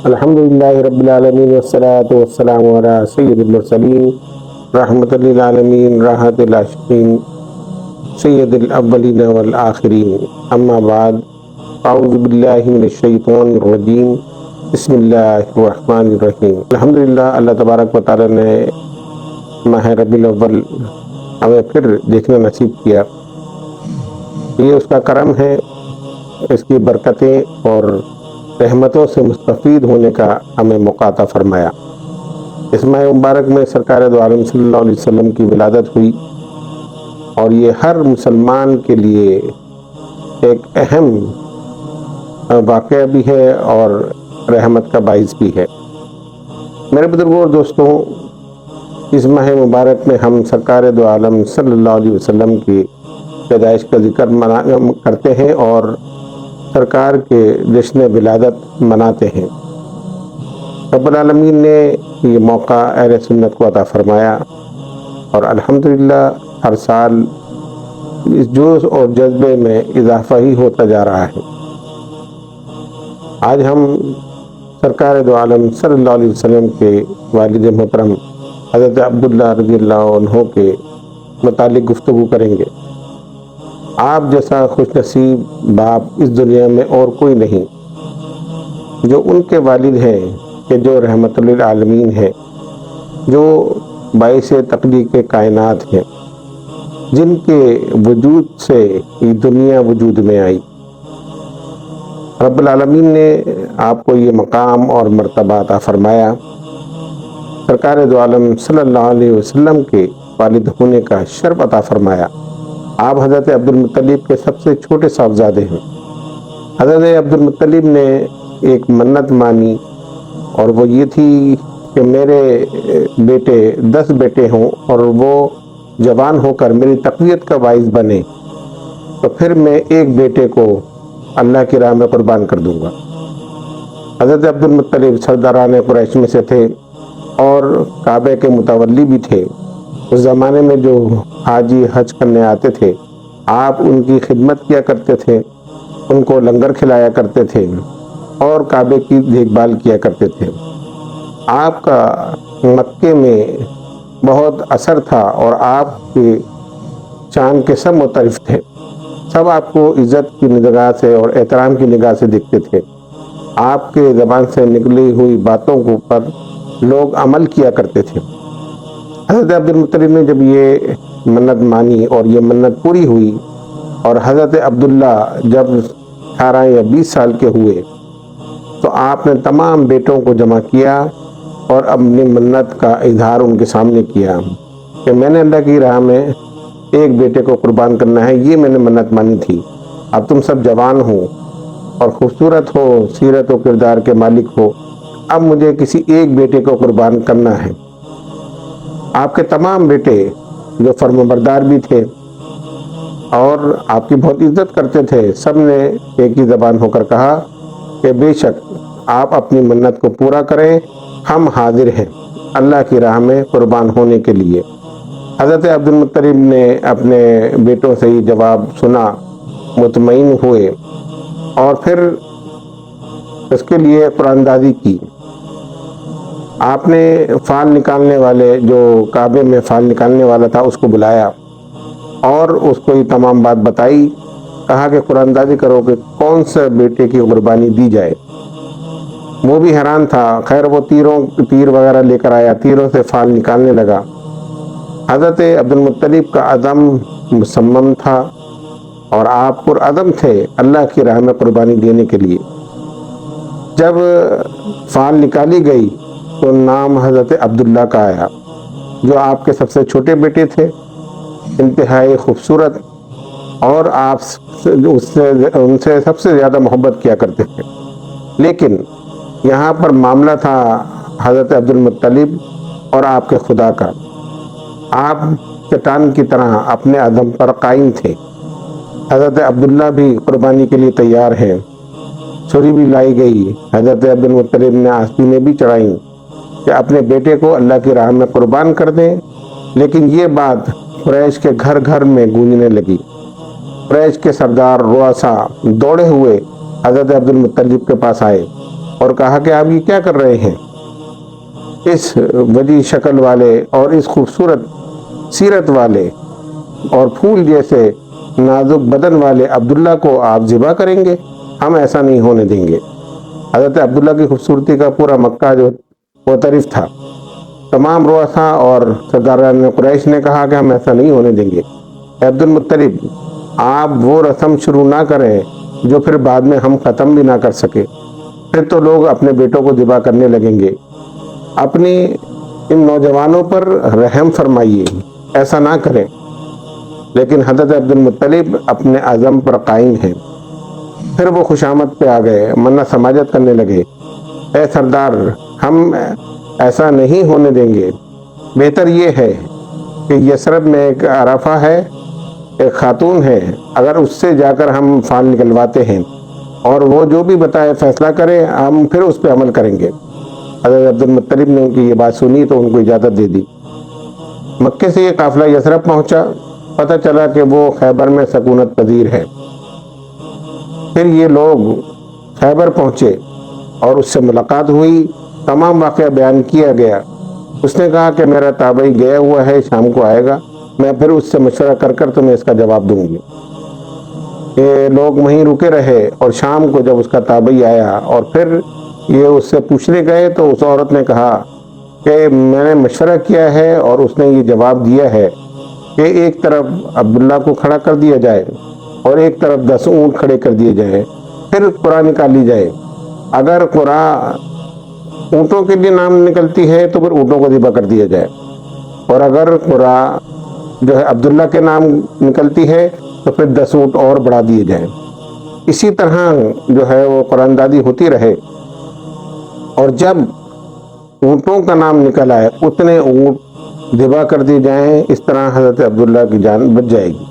الحمدللہ رب العالمین والصلاة والسلام علی سید المرسلین رحمت للعالمین راحت العاشقین سید الاولین والآخرین اما بعد اعوذ باللہ من الشیطان الرجیم بسم اللہ الرحمن الرحیم۔ الحمدللہ اللہ تبارک و تعالی نے ماہ ربیع الاول ہمیں پھر دیکھنا نصیب کیا۔ یہ اس کا کرم ہے، اس کی برکتیں اور رحمتوں سے مستفید ہونے کا ہمیں موقع عطا فرمایا۔ اس ماہ مبارک میں سرکار دو عالم صلی اللہ علیہ وسلم کی ولادت ہوئی، اور یہ ہر مسلمان کے لیے ایک اہم واقعہ بھی ہے اور رحمت کا باعث بھی ہے۔ میرے بزرگوں اور دوستوں، اس ماہ مبارک میں ہم سرکار دو عالم صلی اللہ علیہ وسلم کی پیدائش کا ذکر کرتے ہیں اور سرکار کے جشن ولادت مناتے ہیں۔ رب العالمین نے یہ موقع اہل سنت کو عطا فرمایا، اور الحمدللہ ہر سال اس جوش اور جذبے میں اضافہ ہی ہوتا جا رہا ہے۔ آج ہم سرکار دو عالم صلی اللہ علیہ وسلم کے والد محترم حضرت عبداللہ رضی اللہ عنہ کے متعلق گفتگو کریں گے۔ آپ جیسا خوش نصیب باپ اس دنیا میں اور کوئی نہیں، جو ان کے والد ہیں کہ جو رحمت للعالمین ہیں، جو باعث تخلیق کائنات ہیں، جن کے وجود سے یہ دنیا وجود میں آئی۔ رب العالمین نے آپ کو یہ مقام اور مرتبہ عطا فرمایا۔ سرکار دو عالم صلی اللہ علیہ وسلم کے والد ہونے کا شرف عطا فرمایا۔ آپ حضرت عبد المطلب کے سب سے چھوٹے صاحبزادے ہیں۔ حضرت عبد المطلب نے ایک منت مانی، اور وہ یہ تھی کہ میرے بیٹے 10 بیٹے ہوں اور وہ جوان ہو کر میری تقویت کا باعث بنے تو پھر میں ایک بیٹے کو اللہ کی راہ میں قربان کر دوں گا۔ حضرت عبد المطلب سرداران قریش میں سے تھے اور کعبے کے متولی بھی تھے۔ اس زمانے میں جو حاجی حج کرنے آتے تھے، آپ ان کی خدمت کیا کرتے تھے، ان کو لنگر کھلایا کرتے تھے اور کعبے کی دیکھ بھال کیا کرتے تھے۔ آپ کا مکے میں بہت اثر تھا اور آپ کے شان کے سب معترف تھے، سب آپ کو عزت کی نگاہ سے اور احترام کی نگاہ سے دیکھتے تھے۔ آپ کے زبان سے نکلی ہوئی باتوں کے اوپر لوگ عمل کیا کرتے تھے۔ حضرت عبد المطلب نے جب یہ منت مانی اور یہ منت پوری ہوئی، اور حضرت عبداللہ جب 18 یا 20 سال کے ہوئے تو آپ نے تمام بیٹوں کو جمع کیا اور اپنی منت کا اظہار ان کے سامنے کیا کہ میں نے اللہ کی راہ میں ایک بیٹے کو قربان کرنا ہے، یہ میں نے منت مانی تھی۔ اب تم سب جوان ہو اور خوبصورت ہو، سیرت و کردار کے مالک ہو، اب مجھے کسی ایک بیٹے کو قربان کرنا ہے۔ آپ کے تمام بیٹے جو فرمانبردار بھی تھے اور آپ کی بہت عزت کرتے تھے، سب نے ایک ہی زبان ہو کر کہا کہ بے شک آپ اپنی منت کو پورا کریں، ہم حاضر ہیں اللہ کی راہ میں قربان ہونے کے لیے۔ حضرت عبد المطلب نے اپنے بیٹوں سے یہ جواب سنا، مطمئن ہوئے اور پھر اس کے لیے قرآن اندازی کی۔ آپ نے فال نکالنے والے، جو کعبے میں فال نکالنے والا تھا، اس کو بلایا اور اس کو یہ تمام بات بتائی، کہا کہ قرآن اندازی کرو کہ کون سے بیٹے کی قربانی دی جائے۔ وہ بھی حیران تھا، خیر وہ تیر وغیرہ لے کر آیا، تیروں سے فال نکالنے لگا۔ حضرت عبد المطلب کا عزم مصمم تھا اور آپ پرعزم تھے اللہ کی راہ میں قربانی دینے کے لیے۔ جب فال نکالی گئی تو نام حضرت عبداللہ کا آیا، جو آپ کے سب سے چھوٹے بیٹے تھے، انتہائی خوبصورت، اور آپ ان سے سب سے زیادہ محبت کیا کرتے تھے۔ لیکن یہاں پر معاملہ تھا حضرت عبد المطلب اور آپ کے خدا کا۔ آپ چٹان کی طرح اپنے عزم پر قائم تھے۔ حضرت عبداللہ بھی قربانی کے لیے تیار ہیں۔ چھری بھی لائی گئی، حضرت عبد المطلب نے آستینیں بھی چڑھائیں کہ اپنے بیٹے کو اللہ کی راہ میں قربان کر دیں۔ لیکن یہ بات قریش کے گھر گھر میں گونجنے لگی۔ قریش کے سردار رؤسا دوڑے ہوئے حضرت عبد المطلب کے پاس آئے اور کہا کہ آپ یہ کیا کر رہے ہیں؟ اس وجی شکل والے اور اس خوبصورت سیرت والے اور پھول جیسے نازک بدن والے عبداللہ کو آپ ذبح کریں گے؟ ہم ایسا نہیں ہونے دیں گے۔ حضرت عبداللہ کی خوبصورتی کا پورا مکہ جو وہ طرف تھا۔ تمام رؤساء اور سرداران قریش نے کہا کہ ہم ایسا نہیں ہونے دیں گے۔ اے عبد المطلب، آپ وہ رسم شروع نہ کریں جو پھر بعد میں ہم ختم بھی نہ کر سکے، پھر تو لوگ اپنے بیٹوں کو ذبح کرنے لگیں گے۔ اپنی ان نوجوانوں پر رحم فرمائیے، ایسا نہ کریں۔ لیکن حضرت عبد المطلب اپنے عزم پر قائم ہیں۔ پھر وہ خوشامد پہ آ گئے، منت سماجت کرنے لگے۔ اے سردار، ہم ایسا نہیں ہونے دیں گے۔ بہتر یہ ہے کہ یثرب میں ایک عرفہ ہے، ایک خاتون ہے، اگر اس سے جا کر ہم فال نکلواتے ہیں اور وہ جو بھی بتائے فیصلہ کرے، ہم پھر اس پہ عمل کریں گے۔ حضرت عبد المطلب نے ان کی یہ بات سنی تو ان کو اجازت دے دی۔ مکے سے یہ قافلہ یثرب پہنچا۔ پتہ چلا کہ وہ خیبر میں سکونت پذیر ہے۔ پھر یہ لوگ خیبر پہنچے اور اس سے ملاقات ہوئی۔ تمام واقعہ بیان کیا گیا۔ اس نے کہا کہ میرا تابعی گیا ہوا ہے، شام کو آئے گا، میں پھر اس سے مشورہ کر کر تمہیں اس کا جواب دوں گی۔ یہ لوگ وہیں رکے رہے اور شام کو جب اس کا تابعی آیا اور پھر یہ اس سے پوچھنے گئے تو اس عورت نے کہا کہ میں نے مشورہ کیا ہے اور اس نے یہ جواب دیا ہے کہ ایک طرف عبداللہ کو کھڑا کر دیا جائے اور ایک طرف 10 اونٹ کھڑے کر دیے جائیں، پھر قرآن نکال لی جائے۔ اگر قرآن اونٹوں کے لیے نام نکلتی ہے تو پھر اونٹوں کو ذبح کر دیا جائے، اور اگر قرآن جو ہے عبداللہ کے نام نکلتی ہے تو پھر 10 اونٹ اور بڑھا دیے جائیں۔ اسی طرح جو ہے وہ قرآن دادی ہوتی رہے، اور جب اونٹوں کا نام نکل آئے اتنے اونٹ ذبح کر دیے جائیں۔ اس طرح حضرت عبداللہ کی جان بچ جائے گی۔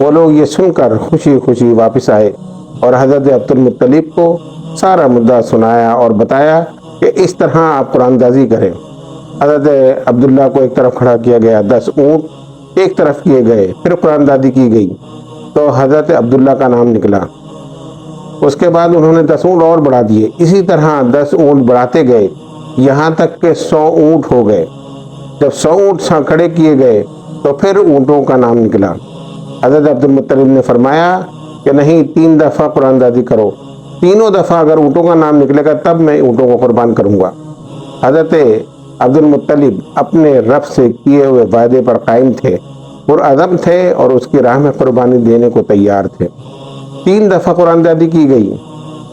وہ لوگ یہ سن کر خوشی خوشی واپس آئے اور حضرت عبد المطلب کو سارا مدعا سنایا اور بتایا کہ اس طرح آپ قرآن دازی کریں۔ حضرت عبداللہ کو ایک طرف کھڑا کیا گیا، 10 اونٹ ایک طرف کیے گئے، پھر قرآن دازی کی گئی تو حضرت عبداللہ کا نام نکلا۔ اس کے بعد انہوں نے 10 اونٹ اور بڑھا دیے۔ اسی طرح 10 اونٹ بڑھاتے گئے یہاں تک کہ 100 اونٹ ہو گئے۔ جب 100 اونٹ کھڑے کیے گئے تو پھر اونٹوں کا نام نکلا۔ حضرت عبد المطلب نے فرمایا کہ نہیں، 3 دفعہ قرآن دازی کرو، تینوں دفعہ اگر اونٹوں کا نام نکلے گا تب میں اونٹوں کو قربان کروں گا۔ حضرت عبد المطلب اپنے رب سے کیے ہوئے وعدے پر قائم تھے، پرعزم تھے اور اس کی راہ میں قربانی دینے کو تیار تھے۔ 3 دفعہ قرآن دازی کی گئی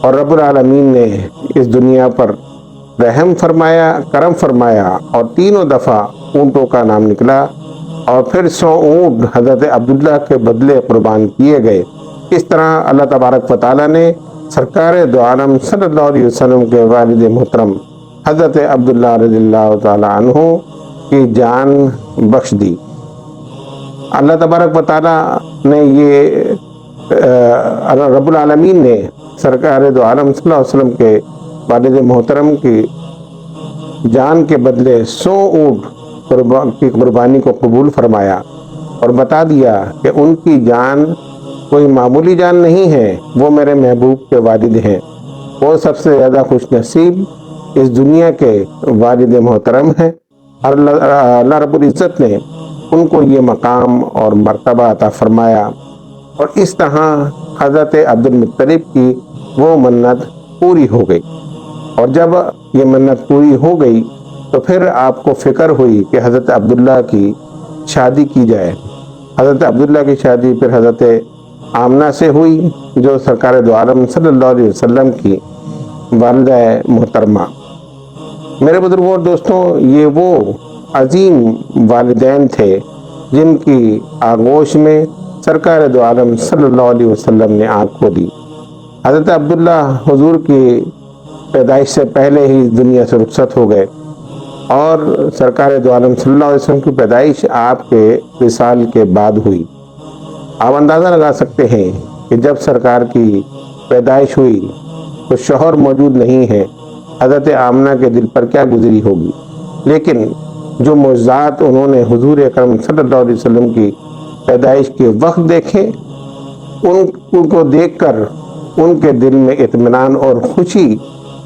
اور رب العالمین نے اس دنیا پر رحم فرمایا، کرم فرمایا، اور تینوں دفعہ اونٹوں کا نام نکلا، اور پھر 100 اونٹ حضرت عبداللہ کے بدلے قربان کیے گئے۔ اس طرح اللہ تبارک و تعالیٰ نے سرکار دو عالم صلی اللہ علیہ وسلم کے والد محترم حضرت عبداللہ رضی اللہ تعالیٰ عنہ کی جان بخش دی۔ اللہ تبارک و تعالیٰ نے رب العالمین نے سرکار دو عالم صلی اللہ علیہ وسلم کے والد محترم کی جان کے بدلے 100 اونٹ کی قربانی کو قبول فرمایا اور بتا دیا کہ ان کی جان کوئی معمولی جان نہیں ہے، وہ میرے محبوب کے والد ہیں، وہ سب سے زیادہ خوش نصیب اس دنیا کے والد محترم ہیں، اور اللہ رب العزت نے ان کو یہ مقام اور مرتبہ عطا فرمایا۔ اور اس طرح حضرت عبد المطلب کی وہ منت پوری ہو گئی، اور جب یہ منت پوری ہو گئی تو پھر آپ کو فکر ہوئی کہ حضرت عبداللہ کی شادی کی جائے۔ حضرت عبداللہ کی شادی پھر حضرت آمنہ سے ہوئی جو سرکار دو عالم صلی اللہ علیہ وسلم کی والدہ محترمہ۔ میرے بزرگوں اور دوستوں، یہ وہ عظیم والدین تھے جن کی آغوش میں سرکار دو عالم صلی اللہ علیہ وسلم نے آنکھ کھولی۔ حضرت عبداللہ حضور کی پیدائش سے پہلے ہی دنیا سے رخصت ہو گئے، اور سرکار دو عالم صلی اللہ علیہ وسلم کی پیدائش آپ کے وصال کے بعد ہوئی۔ آپ اندازہ لگا سکتے ہیں کہ جب سرکار کی پیدائش ہوئی تو شوہر موجود نہیں ہے، حضرت آمنہ کے دل پر کیا گزری ہوگی۔ لیکن جو معجزات انہوں نے حضور اکرم صلی اللہ علیہ وسلم کی پیدائش کے وقت دیکھے، ان کو دیکھ کر ان کے دل میں اطمینان اور خوشی